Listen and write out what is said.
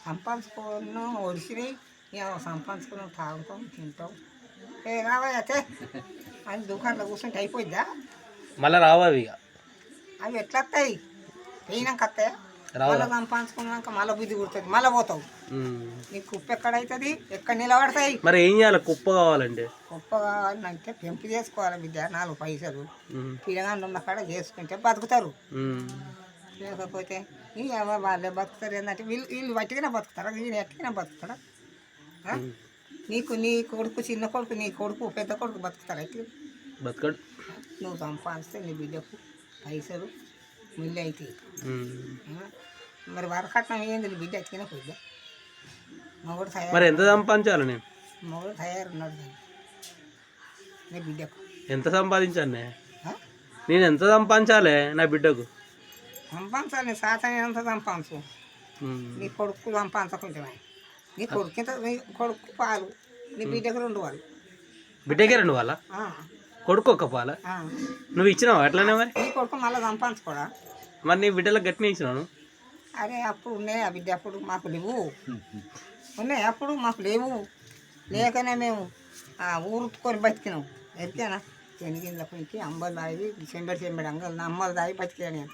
సంపాదించుకున్నాం ఒడిసినాయి ఇక సంపాదించుకున్నాం తాగుతాం తింటాం ఏ రావైతే అది దుకాణంలో కూర్చుంటే అయిపోద్దా మళ్ళీ రావు అవి ఇక అవి ఎట్లా వస్తాయి పోయినాక వస్తాయా మళ్ళీ సంపాదించుకున్నాక మళ్ళీ బుద్ధి కుడుతుంది మళ్ళీ పోతావు నీకు కుప్ప ఎక్కడవుతుంది ఎక్కడ నిలబడతాయి మరి ఏం చేయాలి కుప్ప కావాలంటే కుప్ప కావాలంటే పెంపు చేసుకోవాలి బిడ్డ 4 పైసలు పిల్లగాళ్ళు ఉన్న కాడ చేసుకుంటే బతుకుతారు లేకపోతే ఈ వాళ్ళే బతుకుతారు ఏంటంటే వీళ్ళు వట్టిగానే బతుకుతారా వీళ్ళు ఎట్టిగానే బతుకుతారా నీ కొడుకు చిన్న కొడుకు నీ కొడుకు పెద్ద కొడుకు బతుకుతారా ఎట్లు బతకడు నువ్వు సంపాదిస్తే నీ బిడ్డకు పైసలు మిల్లు అవుతాయి మరి వరకట్నం ఏంది నీ బిడ్డ ఎత్తుకునే పోయిద్దా మొగుడు మరి ఎంత సంపాదించాలి నేను మొగుడు తయారున్నాడు దాన్ని నీ బిడ్డకు ఎంత సంపాదించాను నేను ఎంత సంపాదించాలి నా బిడ్డకు సంపాదించాలి సాతని ఎంత సంపాదించు నీ కొడుకు సంపాదించకుంటే నీ కొడుకు పాలు నీ బిడ్డకు 2 పాలు బిడ్డకే 2 పాలా కొడుకు ఒక పాల నువ్వు ఇచ్చినావు అట్లానే మరి నీ కొడుకు మళ్ళీ సంపాదించుకోడా మరి నీ బిడ్డలకు గట్టినే ఇచ్చినాను అరే అప్పుడు ఉన్నాయి ఆ బిడ్డ అప్పుడు మాకు లేవు ఉన్నాయి అప్పుడు మాకు లేవు లేకనే మేము ఊరుకొని బతికినాం ఎరికేనా శనిగింజల పొంచి అంబలు తాగి చెంబడి అంగలు అమ్మలు తాగి బతికినా నేను